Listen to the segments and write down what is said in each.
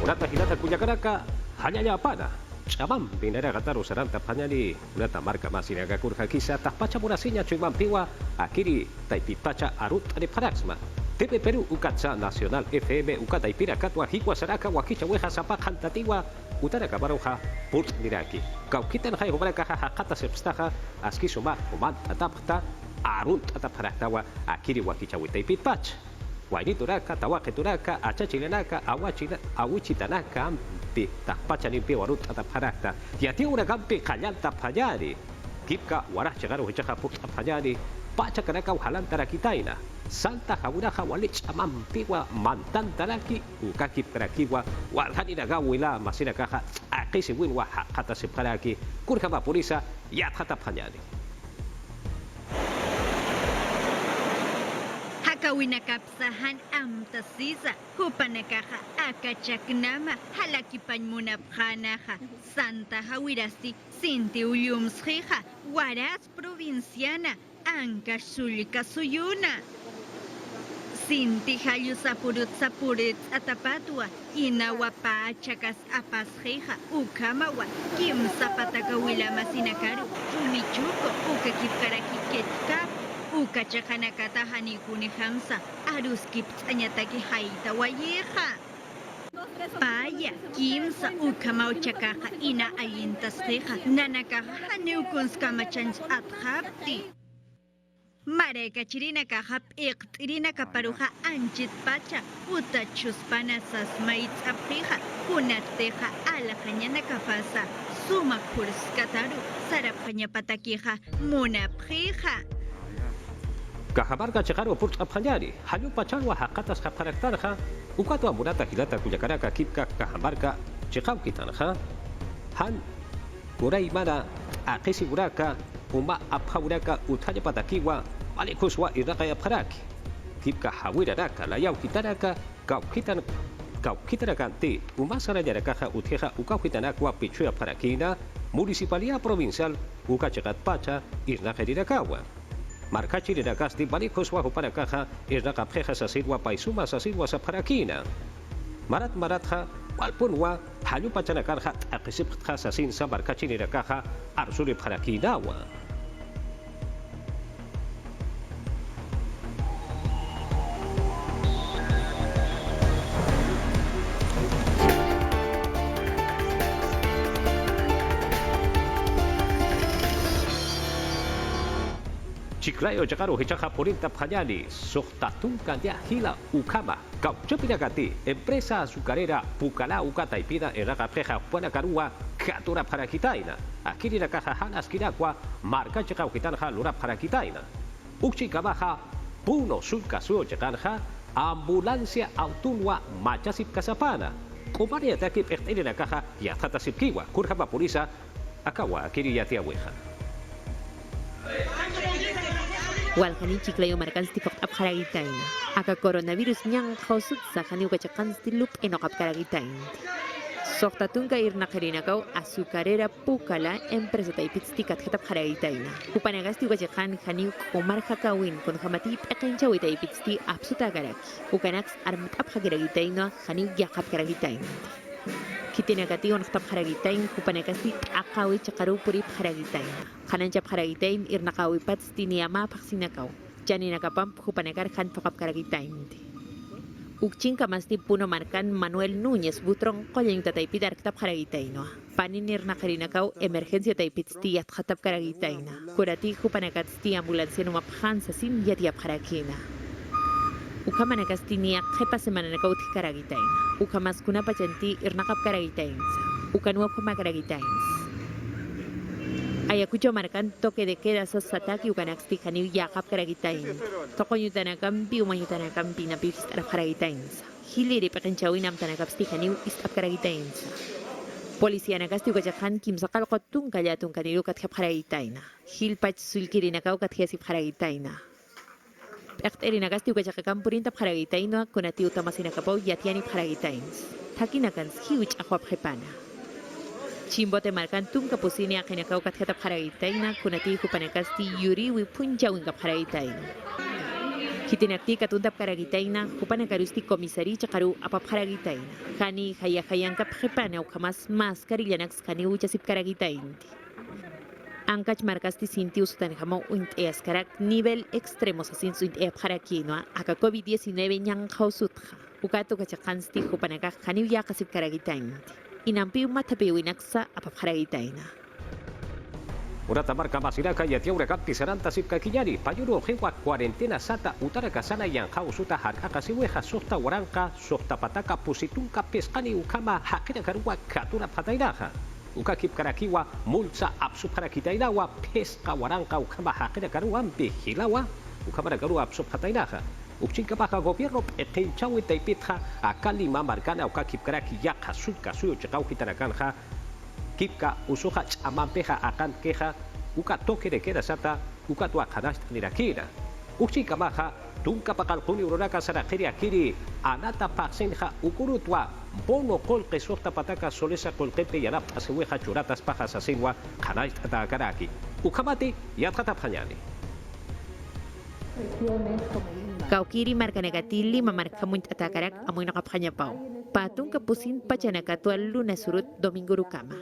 Murata hilata kuyakaraka hanya pana. Chamam binera gataru saranta panyani murata marka masina gakurha kisa tapacha murasinya cuman piwa akiri taipitacha arut ade paraxma. TV Peru Ukatsa Nasional FM Ukata Ipira Katwa Hikwa Saraka Wakicha Weha Sapak Hantatiwa Utara Kabaroja Pult Miraki. Kau kita nak hubungan kaha kata sepstaha aski suma human atapta arut ataparaktawa akiri wakicha witaipit patch. Waini turaka tawake turaka acha chilenaka awichitanaka ampi tapacha ni piwarut ataparakta. Yati una kampi kanyal tapanyari. Kipka warah chagaru hichaha put tapanyari. Pacha karaka uhalan tarakitaina. Santa Hawura Hawalich Amampiwa Mantan Taraki Ukaki Parakiwa Walhani Nagawila Masina Kaha Akisi Winwa Hata Siparaki Kurkama Purisa Yathata Panyani Hakawina kapsahan amtasisa Hupanakaha Akachaknama Halakipanmuna Pranaha Santa Hawirasi Sinti Uyumsriha Waras Provinciana Anka Sulika Suyuna Sinti hayu sapurit atapatua inawa chakas apasjeja ukamawa kim zapatagawila masinakaru umichuko uka kipkaraki ketkap uka chakanakata hanikuni hamsa aruskip anyataki haita wayeja Paya, kimsa ukamau chakaja ina ayintasjeja nanakaja haneukunskamachans adhapti Mareka chirina kahap iqtirina kaparuja anchit pacha uta chuspana sasmait aprija kunarteja alajanyana kapasa suma kurskataru sarapanya patakija munaprija Kahabarka Chakaru Purt Apanyari Hayu Pacharwa Hakatas Kaparaktarja Ukatwa Murata Hilata Kuyakaraka Kipka Kahabarka Chekau Kitanja Han Urai Mara Akisi Buraka Uma Aphauraka Utaya Patakiwa Alikuswa Irakaya Paraki Kipka Hawira Raka Layau Kitaraka Kaukitarakanti Umasara Yarakaja Utjeja Ukaukitanakwa Pichuya Parakina Municipalidad Provincial Ukachakat Pacha Irnajerirakawa Markachirirakas di Balikuswa Huparakaja Irnakapjeja Sasirwa Paisuma Sasirwa Saparakina Maratha Walpunwa Hayu Pachanakarja Akisipja Sasin Samarkachirakaja Arsuri Parakinawa Chiklayo Chakaru Hichaja Purinta Panyani Soktatun Kandia Hila Ukama Kauchopinagati Empresa Azucarera Pucala Ukata Ipida Erakapreja Puanakarua Katura Parakitaina Akiri Nakaja Hanas Kirakwa Marca Chakau Kitanja Lura Parakitaina Uchikabaja Puno Sulkasuo Chakanja Ambulancia Autunwa Machasip Kasapana Kumaria Takip Ertini Nakaja Yatata Sipkiwa Kurjaba Purisa Akawa Akiri Yatia Weja Walhani chiklayo markan stifok apkaragitaina. Aka coronavirus nyang khosut sakani ukachakan stilup enokap karagitain. Soktatunga irna kau azucarera pukala empresa taipitstikat hetap karagitaina. Upanagasti ukachakan hani komar hakawin kon hamati pekencha witaipitsti absuta garaki. Ukanax armat apkaragitaina hani yakap karagitain. Kitinagati on hetap karagitain upanagasti akawi chakaru puri karagitain. Kanancha karagitain irnakawi pats tiniama paksinakaw. Janinakapam hupanakar kan pakap karagitain. Ukchin kamasti puno markan Manuel Núñez Butrón kolyang tataypidar kitap karagitain. Paninir nakarinakaw emergencia taipitsti at hatap karagitain. Kurati hupanakatsti ambulansya numaphan sa sim yatiap karakina. Ukamanakasti niya kepa semana nakaw karagitain. Ukamas kuna pachanti irnakap karagitain. Ukanwa kumakaragitain. Ayakucho marcan toque de queda sosataki ukanaxti kaniu yakap karagitain. Toko yutanakam pi umayutanakam pinapis karagitain. Hiliri pekenchawinam tanakapsti kaniu istap karagitain. Polisia nakasti ukachakan kim sakal kotun kalyatun kaniu katkap karagitain. Hil pach sulkiri nakaw kathiasip karagitain. Ekteri nakasti ukachakakam purintap karagitain kunati utamasinakapaw yatiani karagitain. Takinakans hiwich akwap hepana. Chimbote markan tung kapusini akinakaw kathatap karagitaina kunati hupanakasti yuri wi punjawin kap karagitaina. Kitinakti katundap karagitaina, hupana karusti komisari chakaru apap karagitaina. Hani hayang kapjepana ukamas mas karillanak skani uchasip karagitainti. Ankach marcasti sinti usutan jamo uint easkarak nivel extremos asin suint eapjarakinoa aka COVID-19 nyang hausutja. Ukato kachakansti hupanakak hani yakasip karagitainti. Inampi matapiwinaksa apap karagitaina. Urata marka masiraka yatia urakampi saranta sipka kinyari payuru hewa cuarentena sata utara kasana yang kau suta haraka siweha softa waranka softa pataka pusitunka peskani ukama hakina karua katura patairaha ukakip karakiwa mulsa apsu parakitairawa peska waranka ukama hakina karua hilawa ukama karua apsu patairaha ukchinka paha gobierno etenchawi taipitha akali mamarkana ukakip karaki yaka sulka suyo chakau kitarakanha Kipka usuha chamampeja akan keja uka toque de queda sata uka tua kanast nirakira uchi kamaha tunka pakal kuni uraka sarakeria kiri anata paksenja ukuru tua bono kol kesofta pataka solesa kol kepe yanap aseweja churatas pajas asenwa kanast atakaraki ukamati yatkata panyani Kaukiri marka negatili mamarka muint atakarak amoy nakapkanya pau. Patung kapusin pachanakatua luna surut domingo rukama.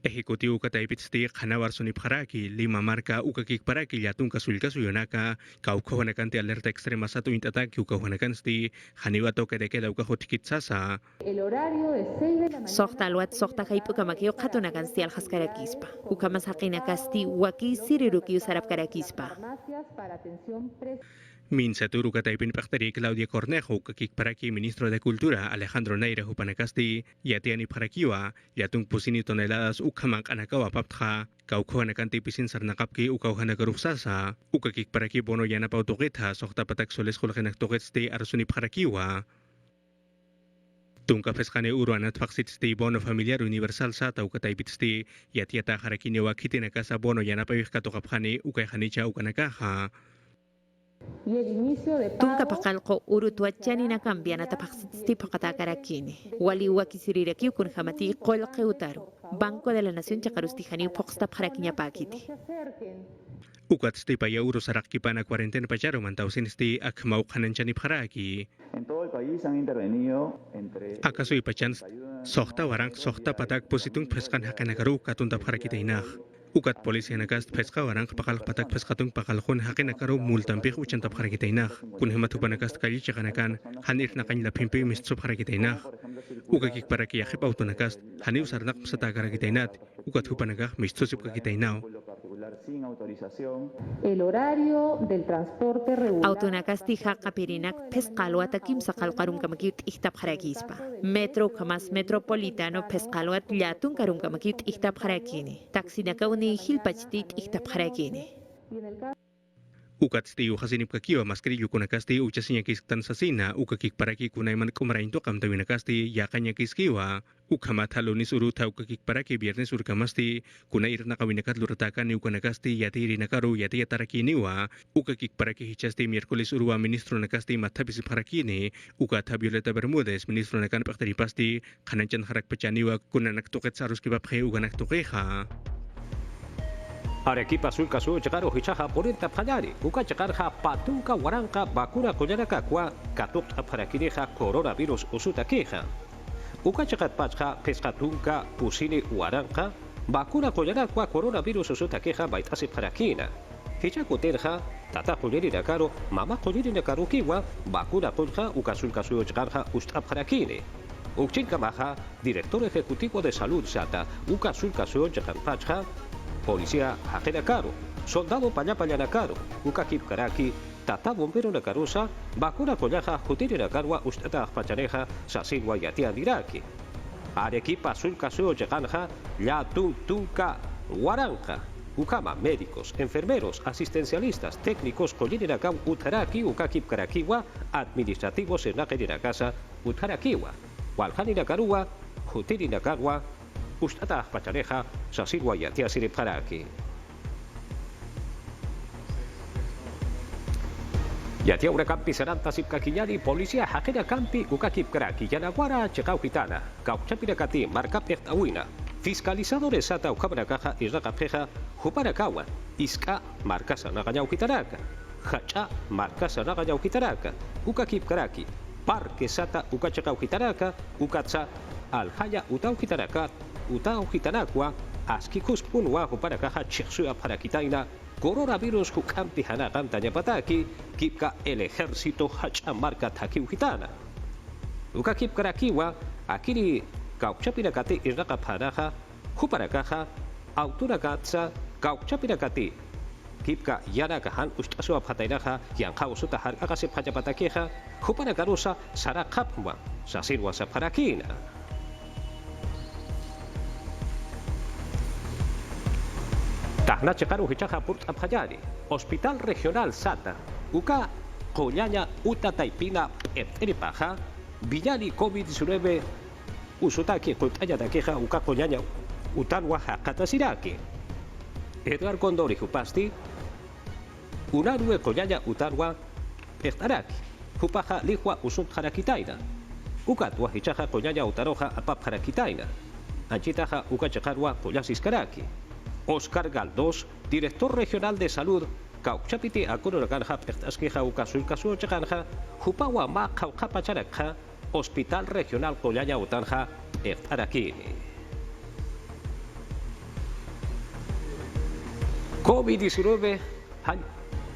Ejecutivo Kataipitsti Hanawar Sonipharaki, Lima Marca Ukakikparaki, Yatunka Sulkasuyonaka, Kaukohanakante alerta extrema Satu Intataki, Ukahuanakansti, Haniwa Toque de Queda Ukahotikitsasa. El horario de 6 de la mañana. Sohta alwat sohta kaipukamakio katunakansti alhaskarakispa. Ukamashakinakasti waki siriruki usarap karakispa. Farmacias para atención Minsaturu Kataipin Pachtari Claudia Cornejo, Ukakikparaki, Ministro de Cultura, Alejandro Neira Hupanakasti, Yatiani Parakiwa, Yatung Pusini toneladas Ukamak Anakawa Paptha, Kaukohanakante Pisin Sarnakapki, Ukauhanakaruksasa, Ukakikparaki Bono Yanapautogetha, Sohta Patak Soles Holgenaktogetsti Arsuni Parakiwa. Tunka Feskane Uruanat Faxitsti Bono Familiar Universal Sata Ukataipitsti, Yatiata Harakinewa Kitinakasa Bono Yanapayuskatokaphani, Ukahanicha Ukanakaha. y el inicio de Tunka pago pakalko urutuachani na kambiana tapaxitsti pakatakarakini. Wali wakisiriraki ukun hamati qol utaru. Banco de la Nación Chakarustijani Poxta Parakinya Pakiti. se acerquen. Ukatsti Paya Uru Sarakipana cuarentena Pacharo Mantausinsti Akmau Hananchani Paraki. En todo el país han intervenido entre Akaso ipachans sohta warang sohta patak positung peskan hakanakaru katunda parakitainah. Ukat polisi nakast peska warang pakal patak peskatung pakal khun hakanakaru multampih uchanta parakitainah. Kun hematu panakast kali chakanakan hanir nakan lapimpi mistro parakitainah. Ukakik paraki yakip autonakast hani usarnak psata karakitainat. Ukat hupanakah mistro sipkakitainau. lo particular sin autorización. El horario del transporte regular. Autonakasti haqapirinak pesqalwata kimsa qalqarum kamakit ihtab harakispa. Metro kamas metropolitano pesqalwat latun karum kamakit ihtab harakini. Taksinakauni hilpachtit ihtab harakini. Y en el caso Ukatsti uhasinip kakiwa maskri yukunakasti uchasinya kistan sasina ukakik paraki kunaiman kumarainto kamtawinakasti yakanya kiskiwa ukamat halunis uruta ukakik paraki viernes urkamasti kunair nakawinakat luratakan ukanakasti yati rinakaru yati yatarakiniwa ukakik paraki hichasti miércoles urua ministro nakasti mathabisi parakini ukata Violeta Bermúdez ministro nakan paktaripasti kananchan harak pachaniwa kunanak toket sarus kibaphe uganak tokeha. Arequipa sulka su chakaru hichaha porenta panyari uka chakarha patunka waranka bakura koyanaka kwa katuk parakineja coronavirus usuta keja uka chakat pachha peskatunka pusini waranka bakura koyanaka kwa coronavirus usuta keja baitasi parakina hichaku terja tata koyeri nakaro mama koyeri nakaru kiwa bakura kolja uka sulka su chakarha usta parakine Ukchinka Maja, director ejecutivo de salud Sata, uka sulka su chakar pachha Policía Ajena Caro, soldado Payapaya Nakaro, Ukakip Karaki, Tata Bombero Nakarusa, Bakura Koyaja, Jutiri Nakarwa, Ustata Pachareja, Sasigua Yatia Diraki. Arequipa Sulka Seo Yaganja, Ya Tunka Waranja, Ukama, médicos, enfermeros, asistencialistas, técnicos, Koyiri Nakam, Utaraki, Ukakip Karakiwa, administrativos en la casa, Utarakiwa, Waljani Nakarua, Jutiri Nakarwa, Ustata Pachareja, Sasigua Yatia Siriparaki. Yatia Urakampi Saranta Sipkakinyari, Policía Hajena Kampi, Ukakip Kraki, Yanaguara, Chekau Kitana, Kauchapirakati, Markapert Awina, Fiscalizadores Sata Ukabrakaja, Israkapeja, Juparakawa, Iska, Marcasa Naganyau Kitaraka, hacha marka sanaka jau kitaraka uka kip karaki parque sata uka chakau kitaraka ukatsa alhaya utau kitanakwa askikus punwa para caja chexua para kitaina coronavirus hukampi hanakam pataki kipka el ejército hacha marka taki ukitana uka kip karakiwa akiri kauchapirakati iraka paraja huparakaja autorakatsa kauchapirakati kipka yanakahan ustasua patairaja yankau sutahar akase patakeja huparakarusa sarakapma sasirwa saparakina. Tahna cekaru hicaja purt apjayari, Hospital Regional Sata, uka koñaña uta taipina eripaja, villani COVID-19 usutaki kultaya takeja uka koñaña utanwa hakatasiraki. Edgar Condori hupasti, unarue koñaña utanwa estaraki, hupaja lijwa usut harakitaina, ukatwa hicaja koñaña utaroja apap harakitaina, anchitaja uka chekarwa koñasis karaki. Oscar Galdós, director regional de salud, Kauchapiti Akururaganja, Pertasqueja, Ukasulcasu Chaganja, Jupawa Ma Kaukapacharanja, Hospital Regional Collaya Utanja, Arakini. COVID-19,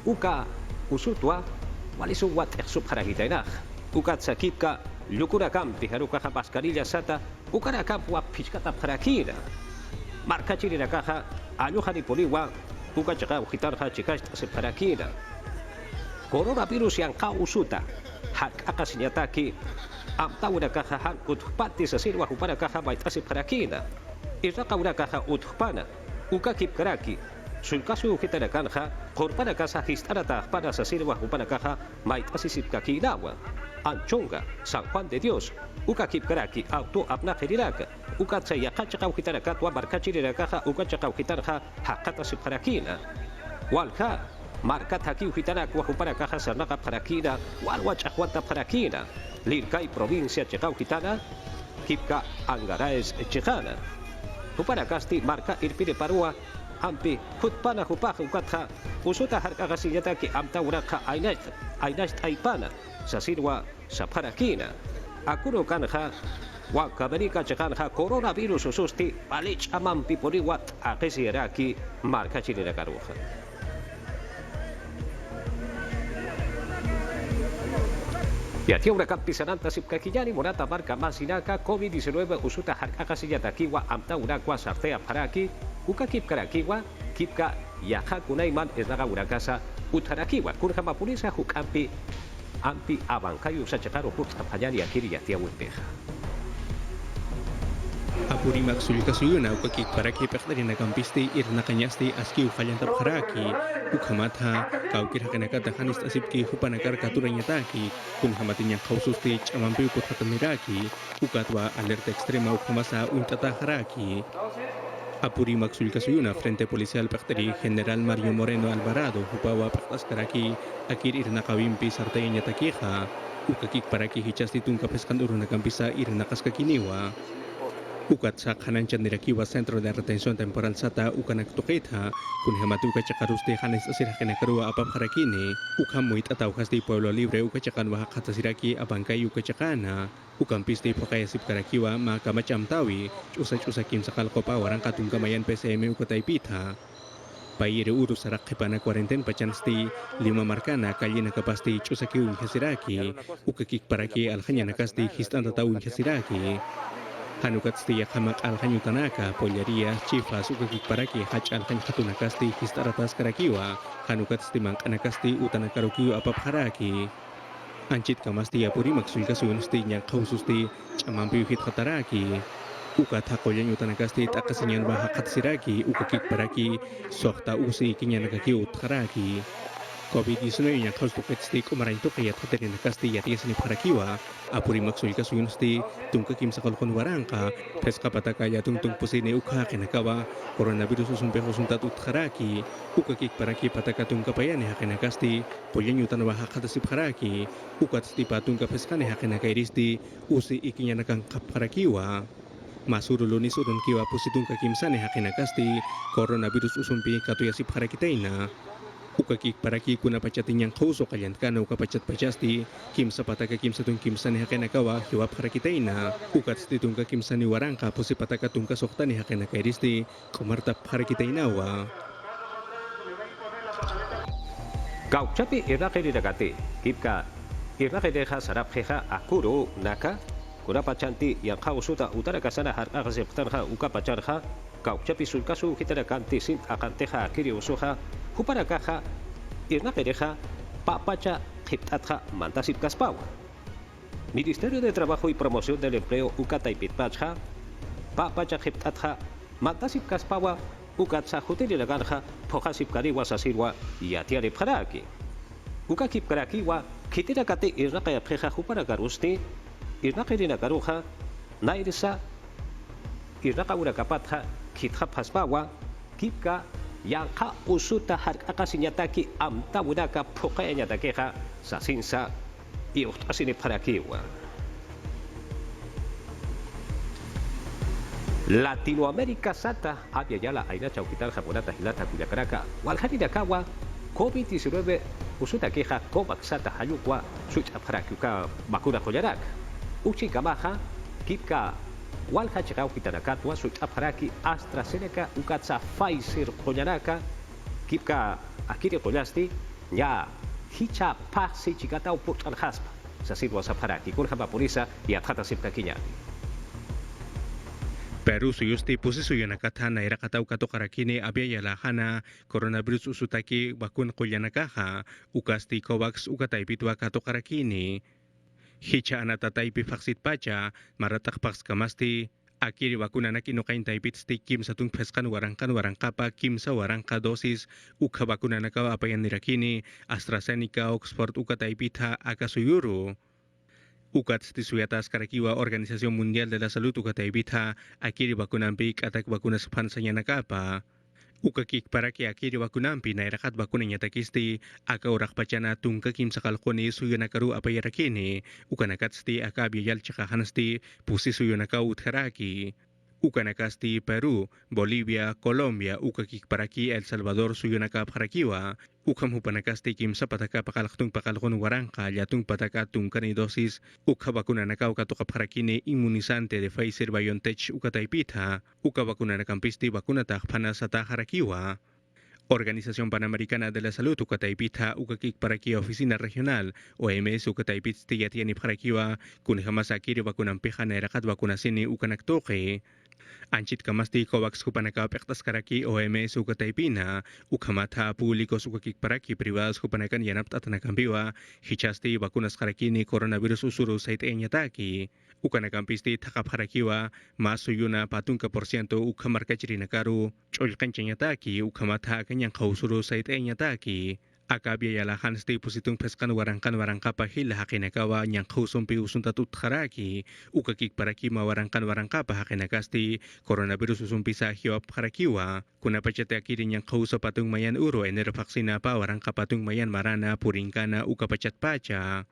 Uka Usutua, Walisuwat Subharagitainaj, Ukatsakipka, Lukurakam, Pijaruka Pascarilla Sata, Ukarakampa Pichkata Parakina. Marca chirina caja, añojani poliwa, uka chaca ujitarja chicasta separakina. Coronavirus yang kau usuta, hak akasinyataki, amtaura caja han utpati sasirwa hupana caja baita separakina. Iraka una caja utpana, uka kip karaki, sulkasu ujitara kanja, korpana casa histarata para sasirwa hupana caja baita sisipkakinawa. Anchonga, San Juan de Dios, uka kip karaki, auto apna geriraka. Ukatsa yakachaka ukitaraka tua barkachirakaja ukachaka ukitarja hakata siparakina walka markat haki ukitaraka uparakaja sarnaga parakina walwacha juanta parakina lirkai provincia cheka ukitana kipka angaraes chejana uparakasti marka irpire parua ampi hutpana hupaja ukatja usuta harkaga siyataki amta uraka ainast aipana sasirwa saparakina akuro kanja Wakaberika chekanja coronavirus ususti palich amam piporiwat akesiraki marka chilena karuja. Yati una kampisananta sipkakiyani morata marka masinaka COVID-19 usuta harkakasiyatakiwa amta urakwa sartea paraki uka kipkarakiwa kipka yaha kunaiman esnaga urakasa utarakiwa kurja mapurisa hukampi ampi abankayu sachekaro purta panyani akiri yatia wimpeja. Apuri maksul kasuyuna ukakik paraki pekdari nakampisti irna kanyasti aski ufayan tapharaki ukamata kaukir hakanakata hanis asipki hupanakar katuranya taki kun hamatinya kaususti chamampi ukatamiraki ukatwa alerta ekstrema ukamasa untata haraki. Apuri maksul kasuyuna frente policial pekdari General Mario Moreno Alvarado hupawa pektaskaraki akir irna kawimpi sartainya takiha ukakik paraki hichasti tungkapeskan uruna kampisa irna kaskakiniwa. Ukat sa kanan chandirakiwa Centro de Retención Temporal Sata ukanak tukita kun hamatu uka chakaruste hanes asir hakenakarua apap harakini ukamuit ataw hasti Pueblo Libre uka chakan wahak hatasiraki abangkay uka chakana ukampisti pakayasip karakiwa makamacham tawi usakim sakal kopa warang katung kamayan PCM uka taipita Paire urus sarak kepana kuarenten pacansti 5 markana kali nakapasti usakiun hasiraki ukakik paraki alhanya nakasti histan tatawun hasiraki Hanukat setiap hamak alhanyu tanaka polyaria chifas ukakik paraki hach alhany hatunakasti histaratas karakiwa hanukat stimang anakasti utanakarukiwa apap haraki Anchit kamasti apuri maksul kasun stinya kaususti chamampi hit hataraki ukat hakoyan utanakasti takasinyan bahakat siraki ukakik paraki sokta usi kinyan nakakiut haraki COVID-19 yang harus tuketsti kumarain to kaya taterin nakasti yati sini parakiwa apuri maksul kasun sti tungkakim sakalkon warangka peska pataka ya tungtung pusine ukha kenakawa coronavirus usumpe husuntat utharaki ukakik paraki pataka tungkapayane hakenakasti polyan yutanwa hakatasi paraki ukat sti patungka peskane hakenakairisti usi ikinya nakang kaparakiwa Masuruluni surun kiwa pusitungka kimsane hakenakasti coronavirus usumpi katuyasip harakitaina Ukakik paraki kuna pachatin yang kauso kalyantkana uka pachat-pachasti kimsa pataka kimsa tun kimsa ni hakenakawa hiwap harakitaina ukat stitunka kimsa ni warangka pusi pataka tunka sokta ni hakenakairisti kumartap harakitainawa. Kau capi irake di dekati, kipka irake deha sarap heha akuru naka, kuna pacanti yang kau suta utara kasana har akaseptanha uka pacarha, kau capi sulkasu kita dekanti sint akan teha kiri usuha, kupara kaha irake deha papaca hiptatha mantasip kaspawa. Ministerio de Trabajo y Promoción del Empleo ukata ipitpacha, papaca hiptatha mantasip kaspawa ukat sa huteli laganha pohasip kariwa sa sirwa yatiare paraki. Uka kip karakiwa kitira kate irnaka ya preha hupara garusti irnaka rina garuha nairisa irnaka ura kapatha kitha paspawa kipka yang ka usuta har akasinyataki amta wudaka pokaya takeha sa sinsa iuht asini parakiwa. Latinoamérica sata había ya la aina chauquital japonata hilata kuyakaraka walhari dakawa COVID-19 usuta queja Covax sata hayukwa sucha para kuka bakuna koyarak uchi kamaha kipka walha chakau kitanakatwa sucha paraki AstraZeneca ukatsa Pfizer koyaraka kipka akire koyasti ya hicha pasi chikatau putan haspa sa sirwa sa paraki kurha polisa ya tata sipka kinyani. Peru suyusti pusi suyunakatha naira katau kato karakine abia yalahana coronavirus usutaki bakun koyanakaha ukasti Covax ukataipitwa kato karakine. Hicha anatataipi vaksit pacha maratak paks kamasti akiri bakuna nakinukain taipit sti kim satung peskan warangkapa kim sa warangka dosis uka bakuna nakawa apayan nirakini AstraZeneca Oxford ukataipitha akasuyuru. Ukat stisuyatas karakiwa Organización Mundial de la Salud ukataibitha akiri bakunampi atak bakunas pansanya nakapa. Ukakik paraki akiri bakunampi nairakat bakunan yatakisti aka urak pachana tungka kim sakalkoni suyunakaru apayarakini ukanakatsti aka biyal chakahanasti pusi suyunaka utharaki. Ukanakasti Peru, Bolivia, Colombia, ukakik paraki El Salvador suyunaka parakiwa, ukam hupanakasti kim sa pataka pakalaktung pakalakon warangka yatung pataka tungkani dosis, ukabakunanaka ukatoka parakine inmunizante de Pfizer BioNTech ukataipitha, ukabakunanakampisti bakunatak panasata harakiwa. Organización Panamericana de la Salud ukataipitha ukakik paraki Oficina Regional OMS ukataipitsti yatiani parakiwa kun jamás akiri bakunampiha nairakat bakunasini ukanaktoke. Anchit kamasti Covax hupanaka pektas karaki OMS ukataipina ukamata públicos ukakik paraki privados hupanakan yanapt atanakampiwa hichasti vacunas karakini coronavirus usuru sait enyataki ukanakampisti takap harakiwa masuyuna patunka % ukamarkachirinakaru cholkanchanyataki ukamata kanyang kausuru sait enyataki akabia yalahan sti pusitung peskan warangkapa hila hakinakawa nyang kausumpi usuntatut haraki ukakik paraki mawarangkan warangkapa hakinakasti coronavirus usumpi sa hiwap harakiwa kuna pachate akiri nyang kauso patung mayan uro enero vaksina pa warangka patung mayan marana puringkana ukapachat pacha.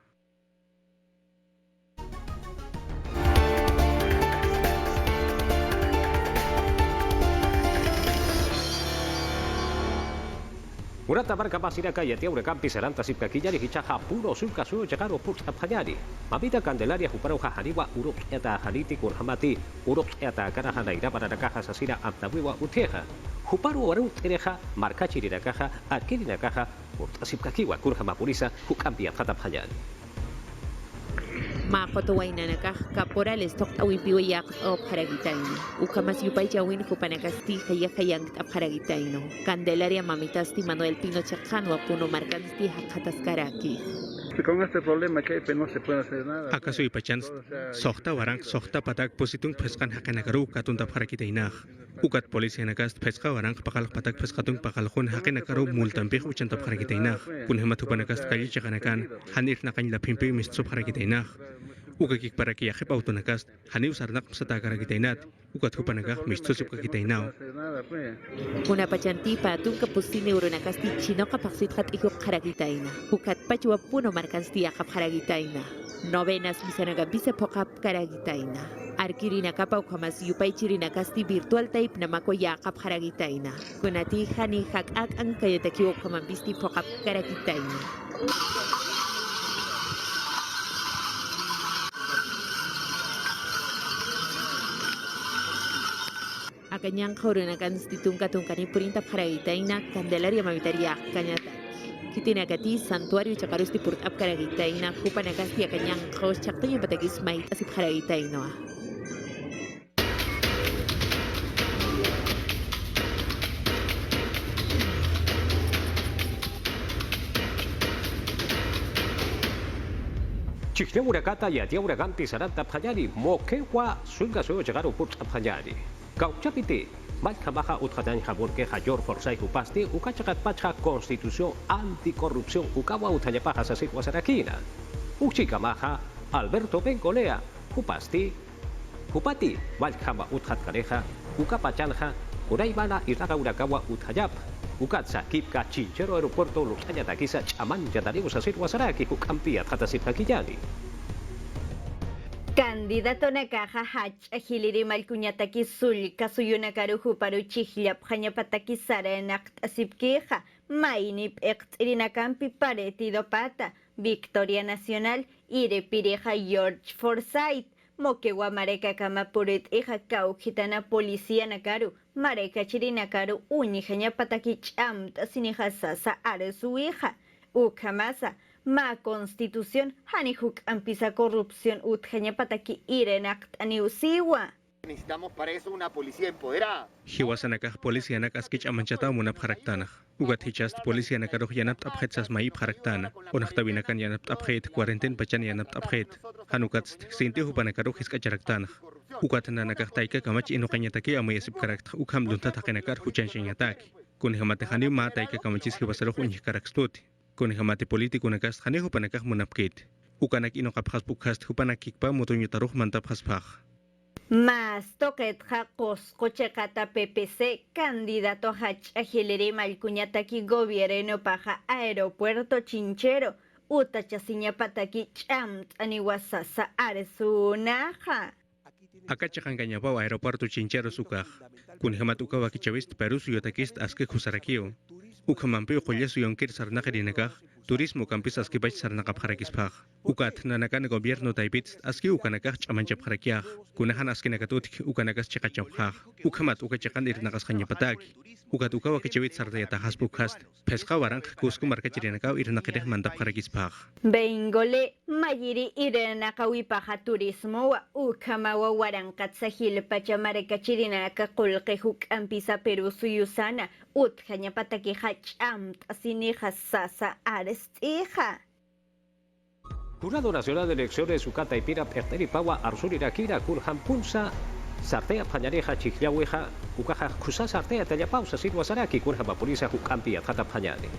Urata barka pasira kaya tia urekampi seranta sipka kijari hichaha puro sulka suyo chakaro purta phanyari. Mamita Candelaria huparo hahaniwa uruk eta haliti kurhamati uruk eta karahana ira para nakaha sasira amtawiwa uteha. Huparo waru tereha markachiri nakaha akiri nakaha purta sipka kiwa kurhama purisa hukampi athata phanyari. Makotoay na nakakaporales tok awimpiwayak o paragitay. Ukamas yupay chawin kupanakasti kayang at paragitay no. Candelaria Mamitasti Manuel Pino Chacanwa puno marcansti hakataskaraki. Con este problema que no se puede hacer nada. ¿Acaso ipachans sohta warang sohta patak positung peskan hakanakaru katunta parakitainak? Ukat polisi nakast peska warang pakal patak peskatung pakalkon hakanakaru multampik uchanta parakitainak. Kunhemat hupanakast kali chakanakan hanir nakan lapimpi misto parakitainak. Ukakik paraki yakip autonakast haniu sarnak sata karakitainat. Ukat hupanakak misto sipkakitainaw. Kuna pachanti patung kapusini urunakasti chino kapaksit kat ikuk karagitayna. Ukat pachwa puno markansti yakap karagitayna. Novenas bisanagabisa pokap karagitayna. Arkirina kapa ukamas yupay chirina kasti virtual type na mako yakap haragitaina. Kunati hani hak ang kayataki ukamambisti pokap karagitaina. Akanyang kaurunakan tungkani perintah haragitaina Candelaria mamitaria kanyata. Kitinagati santuario chakarusti purtap karagitaina kupanagasti akanyang kaus chaktonya batagis mait asip haragitainoa. Chiknya urakata ya dia uraganti saranta phanyani mokewa sulga so jagaro put phanyani. Kau capite mai kamaha utkadan habur ke hajor forsai upasti ukacakat pacha konstitusi antikorupsi ukawa utanya paha sasit wasarakina. Uci kamaha Alberto Bencolea upasti upati mai kama utkat kareha ukapachanha uraibana iraka urakawa uthayap. Ukat sakip ka Chinchero aeropuerto lutanya takisa chaman jatari sasit wasaraki ukampia hatasip hakiyani. Candidato na caja hach ahiliri malcuñataki sul kasuyuna karuhu paru chihlap hanyapataki sarenak asipkeja mainip extrinakampi paretido pata Victoria Nacional irepireja George Forsyth mokewa mareka kama purit eja kaujitana policía nakaru mareka chirinakaru uñijanya pataki chamta sinija sasa are su hija ukamasa ma constitución hanihuk ampisa corrupción utjanya pataki irenakt aniusiwa. Necesitamos para eso una policía empoderada. Hiwasanakah policía nakaskich amanchata munap haraktana. Ugat hichast policía nakaroh yanap abhetsas maip haraktana. Onachtawinakan yanap abhet quarantine pachan yanap abhet. Hanukats sinti hupanakaroh hiskacharaktana. Ugat nanakah taika kamach inokanyataki amayasip karakt ukam lunta takenakar huchanshinyataki. Kunihamate hani ma taika kamachis hiwasaroh unyikarakstuti. Kunihamate politiko nakas hani hupanakah munapkit. Ukanak inokapjas bukhast hupanakikpa mutunyutaroh mantapjaspaj. Más toquetja coscochecata PPC, candidato hach agileri malcuñataki gobierno paja aeropuerto Chinchero, utachasiña pataki chamt aniwasasa arsunaja. Akachakanganyapa aeropuerto Chinchero sukaj. Kunihamat ukawa kichawist Peru suyotakist aske kusarakio. Ukamampio kolyesu yonkir sarnakarinakaj. Turismo campis aski bach sarnakap harakispaj. Ukat nanakan gobierno taipit aski ukanakaj chamanchap harakiaj. Kunahan aski nakatutik ukanakas chakachapjaj. Ukamat ukachakan irnakas hanyapataki. Ukat ukawa kichawit sardayata haspukast. Pesca warang kusku markachirinakaw irnakireh mandap harakispaj. Bengole mayiri irenakawi paja turismo wa ukamawa warankatsa pachamareka chirinaka kulkehuk ampisa Peru suyusana uthanya pataki hachamt asinija sasa arestija. Jurado Nacional de Elecciones Ucata y Pira Perteri Paua Arsurira Kira Kurhan Punsa Sartea Pañareja Chichiahueja Ucaja Kusa Sartea Tallapausa Sirwasaraki Kurha Purisa Hukampi Atata Pañane.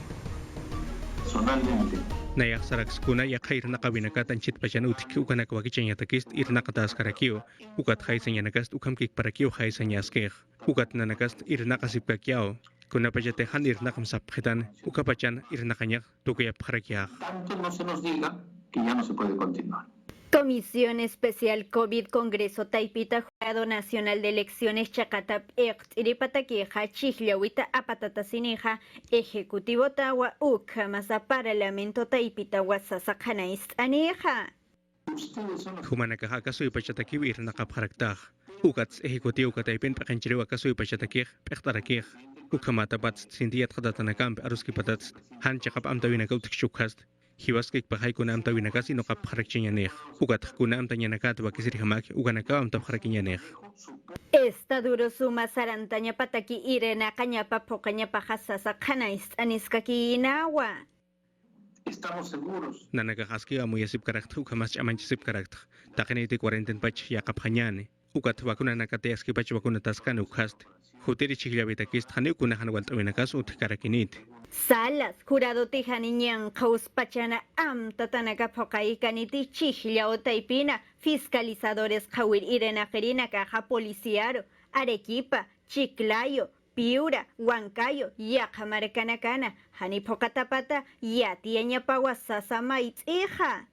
Personalmente. Nayak saraks kuna yakhay nakawinakatan chit pachanutik ukanak wakichanyakist irnakatas karakio. Ukat haisanyakast ukamkik parakio haisanyaskeх. Ukat nanakast irnakasipkakiao. Kuna pachatehan irnakam sapjetan ukapachan irnakanyak tukayap harakiah. Tanto no se nos diga que ya no se puede continuar. Comisión Especial COVID Congreso Taipita Jurado Nacional de Elecciones Chacatap Iripataqueja Chihlawita Apatatasinija Ejecutivo Tawa Ukamasa Parlamento Taipita Wasasakanaist Aneja. Humanaka akasoy pachataki irnakap haraktah. Ukats ejecutivo kataipen pakanchiriwa akasoy pachatakih pektarakih. Ukamata bats sindiyat khadatanakam aruski patats han chakap amtawinakaw tikshukast. Hiwaskik pahay kuna amtawinakas inokap harakchinyaneh. Ukat kuna amtanyanakat wakisirihamak uganaka amtapharakинyaneh. Esta duro suma sarantaña pataki irena cañapa pocaña pajasasa kanais aniskaki inawa. Estamos seguros. Nanakahaski amuyasip karakter ukamas amanchisip karakter. Takeniti 40 pach yakap hanyane. Ukat wakuna nakateaski pach wakuna taskan ukast. Hutiri chihlavitakist hani ukunahan waltawinakas utkarakinit. Salas, jurado tijaniñan kaus pachana tatanaka pokai kaniti chihlia o taipina, fiscalizadores kawir irena gerina caja policiaro, Arequipa, Chiclayo, Piura, Huancayo, Yajamarcanacana, hani pokatapata, yatiaña pawasasa maitz hija.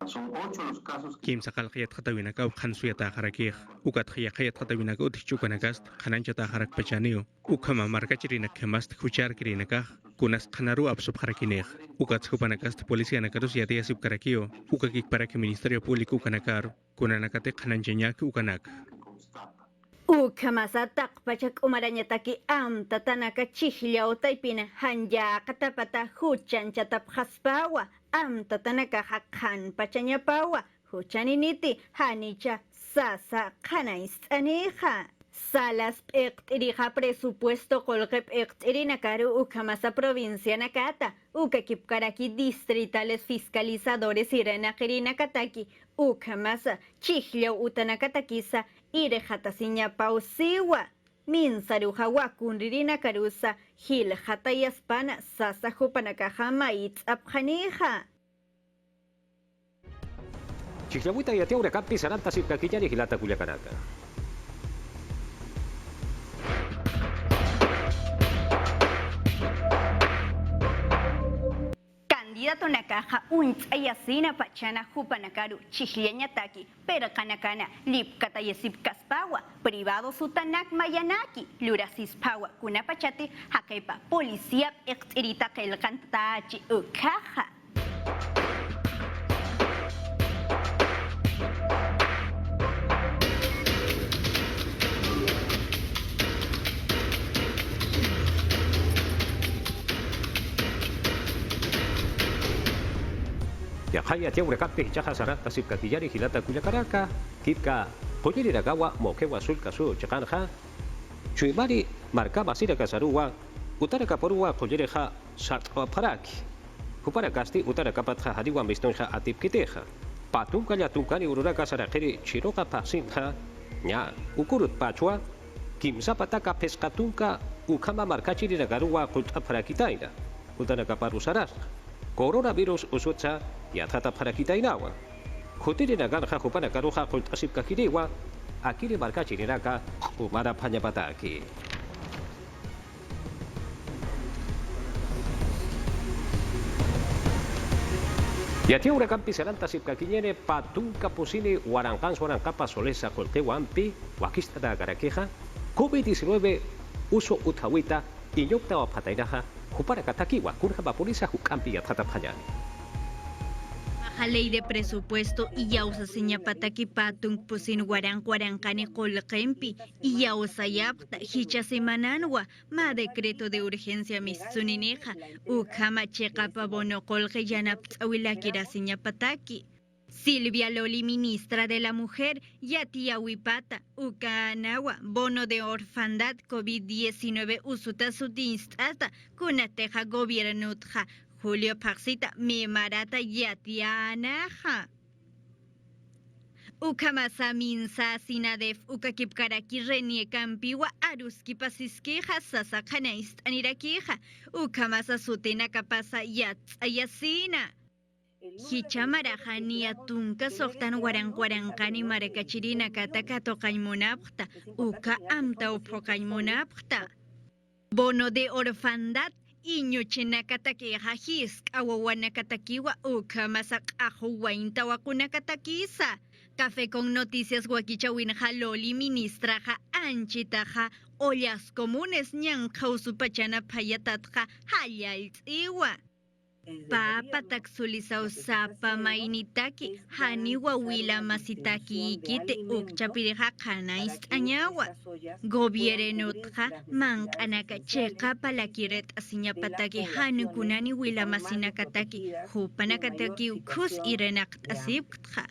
Son 8 los casos que Kim sakal khayat khatawinakaw khansuyata harakih ukat khayat khatawinakaw tichukanakast khananchata harak pachanio ukama markachirina kemast khuchar kirinakah kunas khanaru absub harakinej ukat skupanakast policía nakarus yati asib karakio ukakik para que ministerio público ukanakar kunanakate khananchañak ukanak Ukamasatak pachak umarañataki amtatanaka chihllao taipina hanja katapata huchanchatap haspawa amtatanaka hakhan pachañapawa huchaniniti hanicha sasa khanaistaneja salas p'eqt'irija presupuesto kolqep p'eqt'irinakaru ukamasa provincia nakata ukakipkaraki distritales fiscalizadores irenaq'irinakataki ukamasa chihllao utanakatakisa irejatasiña pausiwa minsaruja wakunririnakarusa hilhatayaspana sasa hupanakaja maitz'apjanija Chihlawita yatia urakampi saranta sipkakillani hilata kullakanaka. Candidato nakaja untz'ayasina pachana hupanakaru chihllañataki perqanakana lipkatayasip kaspawa privado sutanak mayanaki lurasispawa kunapachati hakaypa policía p'eqt'irita qillqantachi ukaja Yahaya tia urakampi hichaja saranta sipkakillani hilata kullakanaka kipka qullirirakawa mokewa sulkasu chaqanja chuimari markama sirakasaruwa utarakapuruwa qulliriqa sart'aparaki huparakasti utarakapatqa hadiwan mistunqa atipkiteja patunka llatunkani ururaka saraqiri chiroqa pasinqa ña ukurut pachua kimsapataka pesqatunka ukama markachirirakaruwa qult'aparakitaina utarakaparusarasqa coronavirus usutsa yathata parakitainawa khutirinakanqa hupanakaruqa qult'asipkakiriwa akiri markachirinaka umara phañapataki yatia urakampi saranta sipkakiñene patunka pusini waranqansu waranqapa solesa qulqiwanpi wakistata karakeja COVID-19 uso uthawita iñuktawa phataynaja huparakatakiwa kurjapa purisa hukampi yathata phañani Ley de presupuesto y yausa señapataki patung pusin waranqani qolqempi y yausa yapta hicha semananwa ma decreto de urgencia missunineja ukama cheqapa bono qolqe yanaptz'awilakira señapataki Silvia Loli, ministra de la Mujer, Yatia Huipata, Ukanawa, bono de orfandad COVID-19 usuta sutinstata, kunateja gobiernutja, Julio Paxita, Mimarata Yatianaja. Ukamasa minsa sinadef ukakipkaraki renie kampiwa aruski pasiskeja sasakanaist anirakija. Ukamasa sutena kapasa yatsayasina. Hichamarajania tunka softan waranqani marakachirina kataka toqaymunapqta uka amta uphaqaymunapqta. Bono de orfandad iñuchinakatakiqa hisk'a wawanakatakiwa uka masaq'aqu waintawakunakatakisa. Café con Noticias Huaquichawinja Loli, ministraja anchitaja ollas comunes ñanqa usupachana phayatatqa hallalt'iwa. Papa taxulisao sapa mainitaki hani wawila masitaki ikite ukchapirija qanaist añawa gobiernutqa manqanaka cheqa palakiret asiñapataki hani kunani wila masinakataki hupanakataki ukhus irenaqt'asipqtqa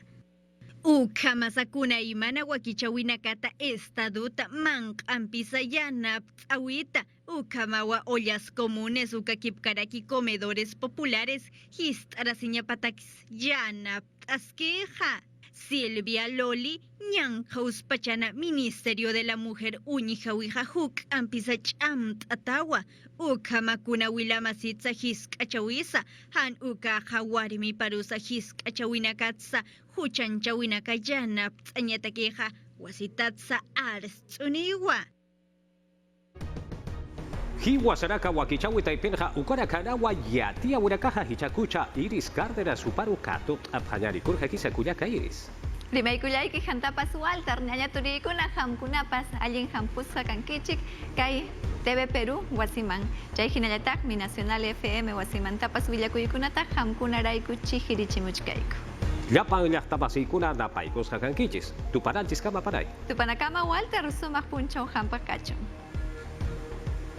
ukamasakuna imana wakichawinakata estaduta manq'anpisa yanaptz'awita ukamawa ollas comunes ukakipkaraki comedores populares hist'arasiñapatakis yanaptz'askeja Silvia Loli ñanqa uspachana Ministerio de la Mujer uñijawija huk'anpisa ch'amt'atawa ukamakuna wilamasitsa hisk'achawisa han ukaqa warmi parusa hisk'achawinakatsa huchanchawinaka yanaptz'añatakeja wasitatsa arsz'uniwa Hiwa saraka wakichawi taipenja ukora kanawa yatia urakaja hichakucha Iris Cárdenas suparu katot apanyari kurja kisa kuyaka Iris. Rimaykullay ki hantapas Walter ñaña turikuna hamkunapas allin hampusqa kankichik kay TV Perú wasiman. Chay hinallatakmi Nacional FM wasimantapas willakuykunata hamkunarayku chihirichimuchkayku. Llapan llaqtapasikuna napaykusqa kankichis. Tupananchis kama paray. Tupanakama Walter sumaq punchaw hampaq kachun.